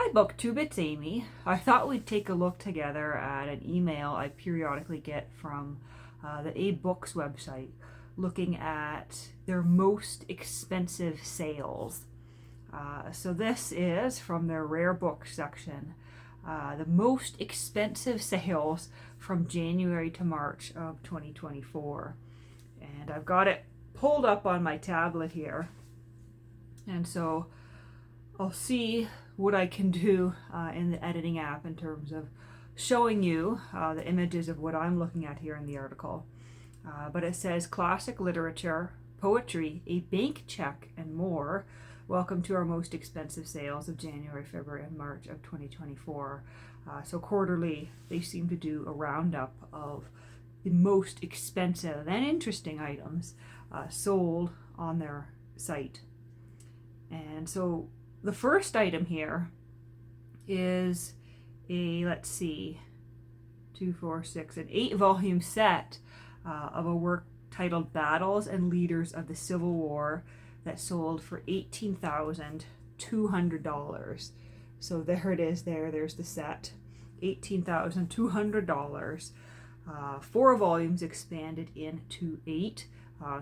Hi Booktube, it's Amy. I thought we'd take a look together at an email I periodically get from the AbeBooks website looking at their most expensive sales. So this is from their rare books section, the most expensive sales from January to March of 2024. And I've got it pulled up on my tablet here. And so I'll see what I can do in the editing app in terms of showing you the images of what I'm looking at here in the article. But it says classic literature, poetry, a bank check, and more. Welcome to our most expensive sales of January, February, and March of 2024. So quarterly, they seem to do a roundup of the most expensive and interesting items sold on their site. And so the first item here is a, let's see, 2, 4, 6, an 8-volume set of a work titled Battles and Leaders of the Civil War that sold for $18,200. So there it is there's the set, $18,200. 4 volumes expanded into 8.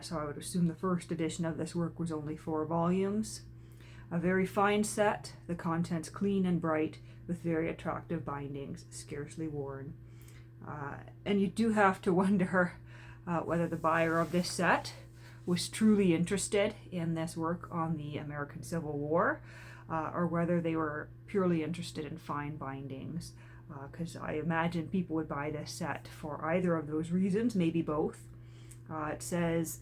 So I would assume the first edition of this work was only 4 volumes. A very fine set, the contents clean and bright, with very attractive bindings, scarcely worn. And you do have to wonder whether the buyer of this set was truly interested in this work on the American Civil War, or whether they were purely interested in fine bindings. Because I imagine people would buy this set for either of those reasons, maybe both. It says,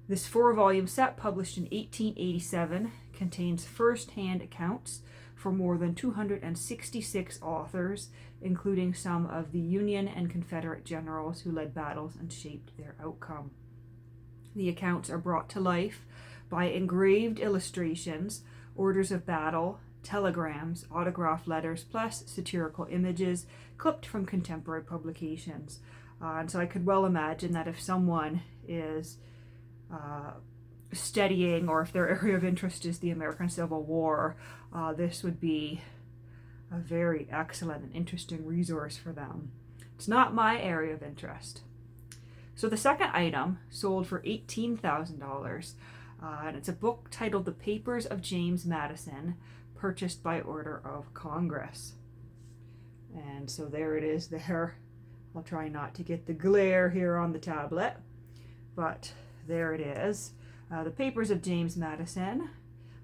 this 4-volume set, published in 1887, contains first-hand accounts for more than 266 authors, including some of the Union and Confederate generals who led battles and shaped their outcome. The accounts are brought to life by engraved illustrations, orders of battle, telegrams, autograph letters, plus satirical images clipped from contemporary publications. And so I could well imagine that if someone is studying, or if their area of interest is the American Civil War, this would be a very excellent and interesting resource for them. It's not my area of interest. So the second item sold for $18,000, and it's a book titled The Papers of James Madison, purchased by order of Congress. And so there it is there. I'll try not to get the glare here on the tablet, but there it is. The Papers of James Madison,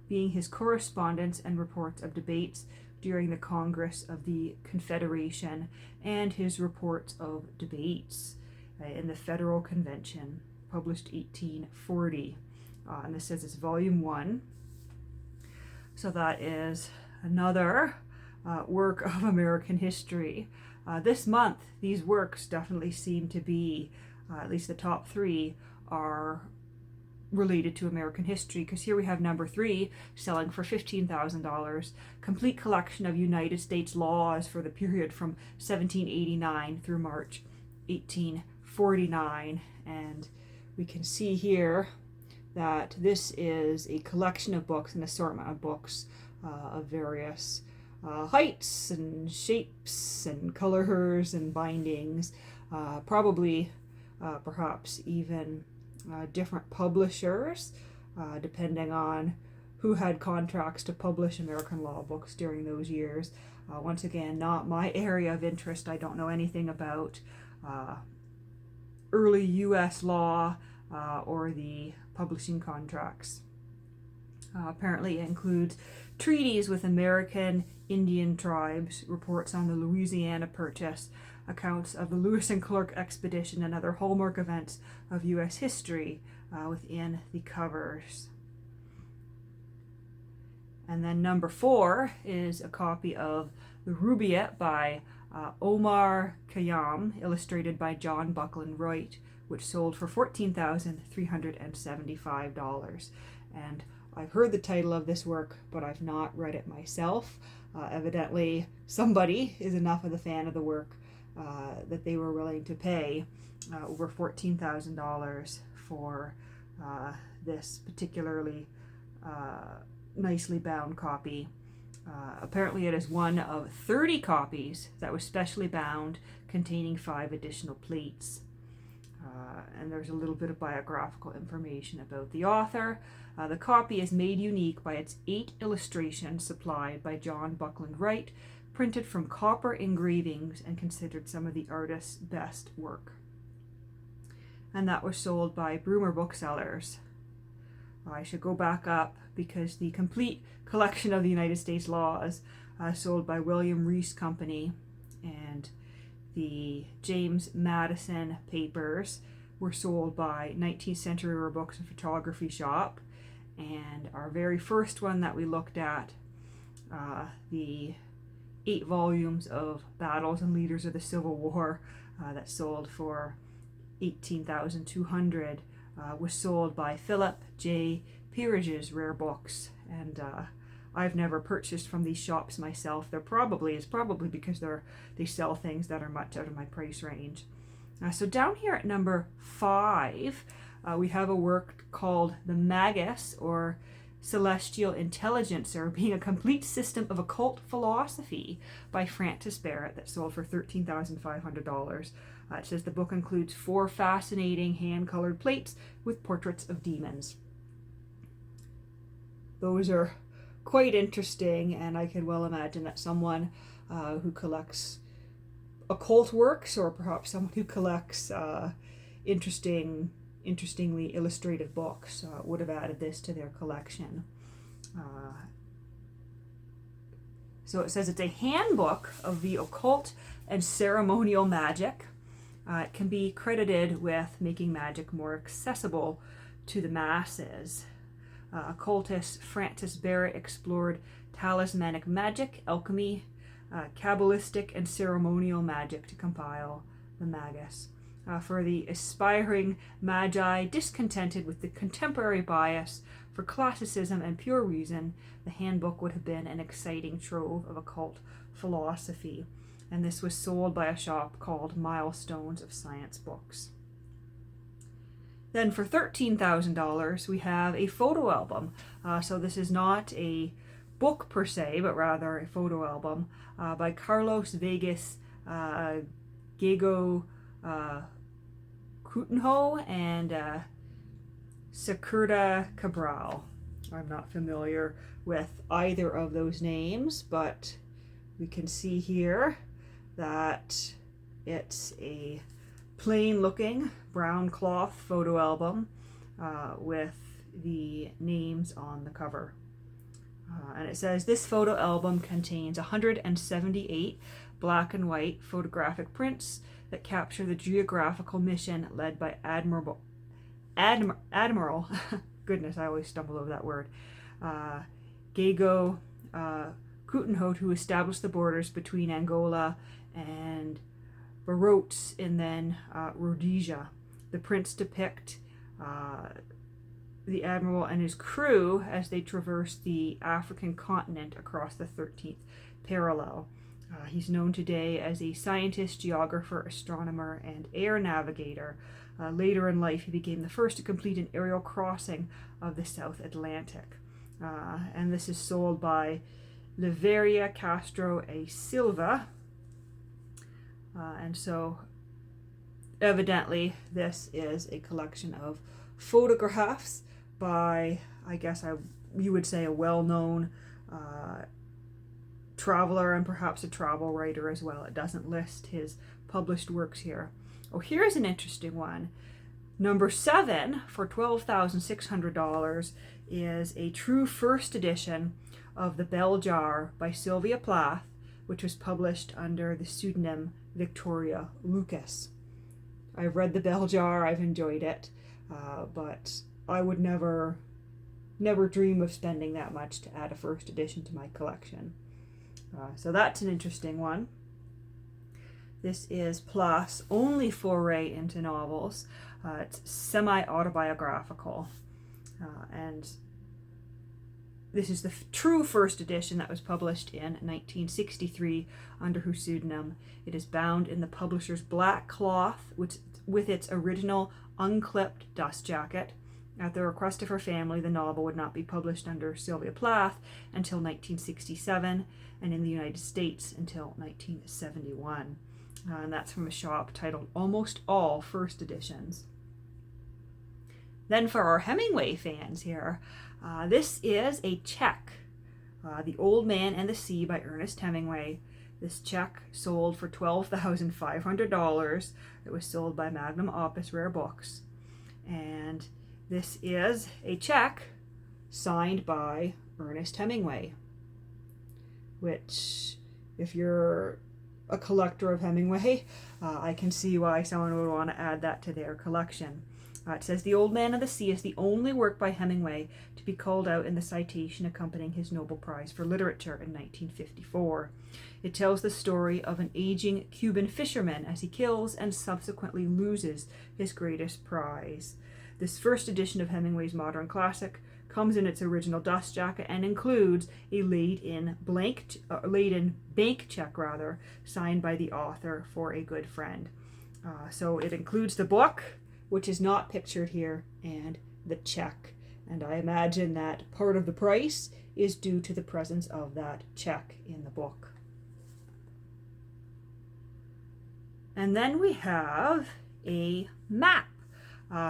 being his correspondence and reports of debates during the Congress of the Confederation and his reports of debates in the Federal Convention, published 1840. And this says it's volume 1. So that is another work of American history. This month, these works definitely seem to be, at least the top 3, are related to American history, because here we have number 3 selling for $15,000, complete collection of United States laws for the period from 1789 through March 1849. And we can see here that this is a collection of books, an assortment of books of various heights and shapes and colors and bindings, probably perhaps even different publishers, depending on who had contracts to publish American law books during those years. Once again, not my area of interest. I don't know anything about early U.S. law or the publishing contracts. Apparently it includes treaties with American Indian tribes, reports on the Louisiana Purchase, accounts of the Lewis and Clark expedition, and other hallmark events of U.S. history within the covers. And then number 4 is a copy of The Rubaiyat by Omar Khayyam, illustrated by John Buckland Wright, which sold for $14,375. And I've heard the title of this work, but I've not read it myself. Evidently, somebody is enough of a fan of the work that they were willing to pay over $14,000 for this particularly nicely bound copy Apparently it is one of 30 copies that was specially bound, containing 5 additional plates. And there's a little bit of biographical information about the author. The copy is made unique by its 8 illustrations supplied by John Buckland Wright, printed from copper engravings and considered some of the artist's best work. And that was sold by Broomer Booksellers. I should go back up because the complete collection of the United States laws sold by William Reese Company, and the James Madison papers were sold by 19th Century Rare Books and Photography Shop. And our very first one that we looked at, the 8 volumes of Battles and Leaders of the Civil War that sold for $18,200, was sold by Philip J. Peerage's Rare Books. And I've never purchased from these shops myself. It's probably because they sell things that are much out of my price range. So down here at number 5, we have a work called The Magus, or Celestial Intelligencer, being a complete system of occult philosophy, by Francis Barrett, that sold for $13,500. It says the book includes 4 fascinating hand-colored plates with portraits of demons. Those are quite interesting, and I can well imagine that someone who collects occult works, or perhaps someone who collects interestingly illustrated books, would have added this to their collection. So it says it's a handbook of the occult and ceremonial magic. It can be credited with making magic more accessible to the masses. Occultist Francis Barrett explored talismanic magic, alchemy, Kabbalistic and ceremonial magic to compile the Magus. For the aspiring magi discontented with the contemporary bias for classicism and pure reason, the handbook would have been an exciting trove of occult philosophy. And this was sold by a shop called Milestones of Science Books. Then for $13,000, we have a photo album. So this is not a book per se, but rather a photo album by Carlos Vegas Gego Coutinho and Securta Cabral. I'm not familiar with either of those names, but we can see here that it's a plain looking brown cloth photo album with the names on the cover. And it says this photo album contains 178 black and white photographic prints that capture the geographical mission led by Admiral goodness, I always stumble over that word, Gego Coutinho, who established the borders between Angola and Barotes and then Rhodesia. The prints depict the admiral and his crew as they traverse the African continent across the 13th parallel. He's known today as a scientist, geographer, astronomer, and air navigator. Later in life, he became the first to complete an aerial crossing of the South Atlantic. And this is sold by Liveria Castro a Silva. And so, evidently, this is a collection of photographs by, you would say, a well-known traveler and perhaps a travel writer as well. It doesn't list his published works here. Oh, here's an interesting one. Number 7 for $12,600 is a true first edition of The Bell Jar by Sylvia Plath, which was published under the pseudonym Victoria Lucas. I've read The Bell Jar, I've enjoyed it, but I would never dream of spending that much to add a first edition to my collection. So that's an interesting one. This is Plath's only foray into novels. It's semi-autobiographical. And this is the true first edition that was published in 1963 under her pseudonym. It is bound in the publisher's black cloth with its original unclipped dust jacket. At the request of her family, the novel would not be published under Sylvia Plath until 1967, and in the United States until 1971. And that's from a shop titled Almost All First Editions. Then for our Hemingway fans here, this is a Czech, The Old Man and the Sea by Ernest Hemingway. This Czech sold for $12,500. It was sold by Magnum Opus Rare Books. And this is a check signed by Ernest Hemingway, which, if you're a collector of Hemingway, I can see why someone would want to add that to their collection. It says, The Old Man of the Sea is the only work by Hemingway to be called out in the citation accompanying his Nobel Prize for Literature in 1954. It tells the story of an aging Cuban fisherman as he kills and subsequently loses his greatest prize. This first edition of Hemingway's modern classic comes in its original dust jacket and includes a laid-in bank check signed by the author for a good friend. So it includes the book, which is not pictured here, and the check. And I imagine that part of the price is due to the presence of that check in the book. And then we have a map.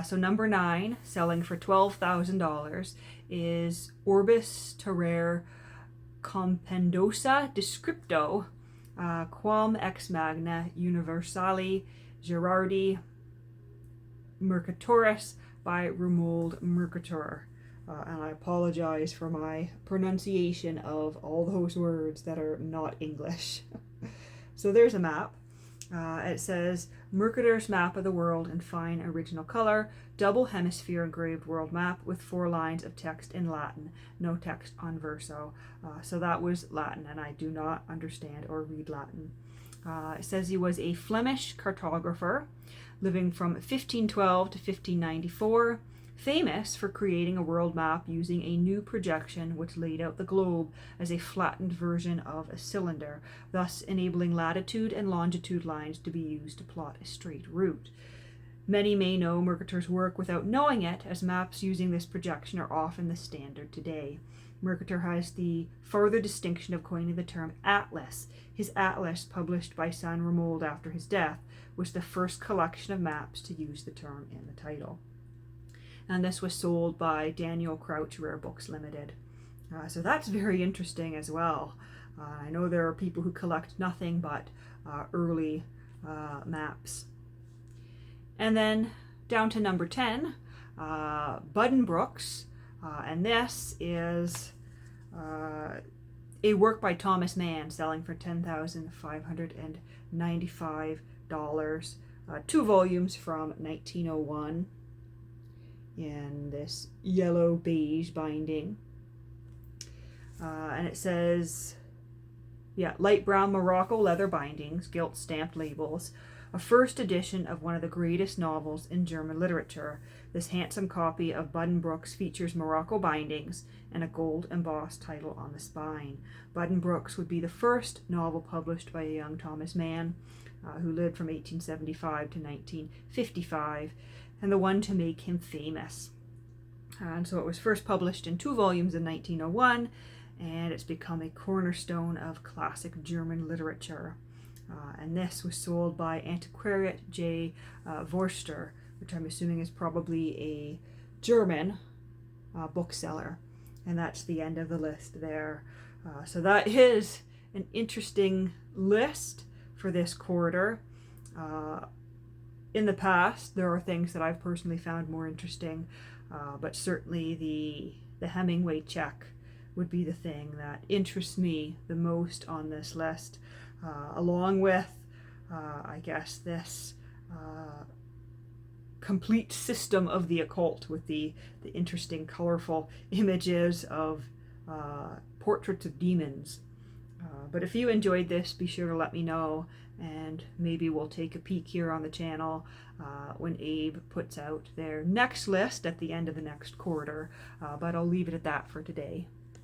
So number 9, selling for $12,000, is Orbis Terrae Compendosa Descripto Quam ex magna universali Gerardi Mercatoris by Romuald Mercator. And I apologize for my pronunciation of all those words that are not English. So there's a map. It says, Mercator's Map of the World in fine original color, double hemisphere engraved world map with 4 lines of text in Latin, no text on verso. So that was Latin, and I do not understand or read Latin. It says he was a Flemish cartographer living from 1512 to 1594, famous for creating a world map using a new projection which laid out the globe as a flattened version of a cylinder, thus enabling latitude and longitude lines to be used to plot a straight route. Many may know Mercator's work without knowing it, as maps using this projection are often the standard today. Mercator has the further distinction of coining the term atlas. His atlas, published by son Romuald after his death, was the first collection of maps to use the term in the title. And this was sold by Daniel Crouch Rare Books Limited. So that's very interesting as well. I know there are people who collect nothing but early maps. And then down to number 10, Buddenbrooks, and this is a work by Thomas Mann selling for $10,595, 2 volumes from 1901 in this yellow beige binding. And it says, light brown Morocco leather bindings, gilt stamped labels, a first edition of one of the greatest novels in German literature. This handsome copy of Buddenbrooks features Morocco bindings and a gold embossed title on the spine. Buddenbrooks would be the first novel published by a young Thomas Mann, who lived from 1875 to 1955, and the one to make him famous. And so it was first published in 2 volumes in 1901, and it's become a cornerstone of classic German literature. And this was sold by Antiquariat J. Vorster, which I'm assuming is probably a German bookseller. And that's the end of the list there. So that is an interesting list for this quarter. In the past, there are things that I've personally found more interesting, but certainly the Hemingway check would be the thing that interests me the most on this list, along with, I guess, this complete system of the occult with the interesting, colorful images of portraits of demons. But if you enjoyed this, be sure to let me know, and maybe we'll take a peek here on the channel when Abe puts out their next list at the end of the next quarter. But I'll leave it at that for today.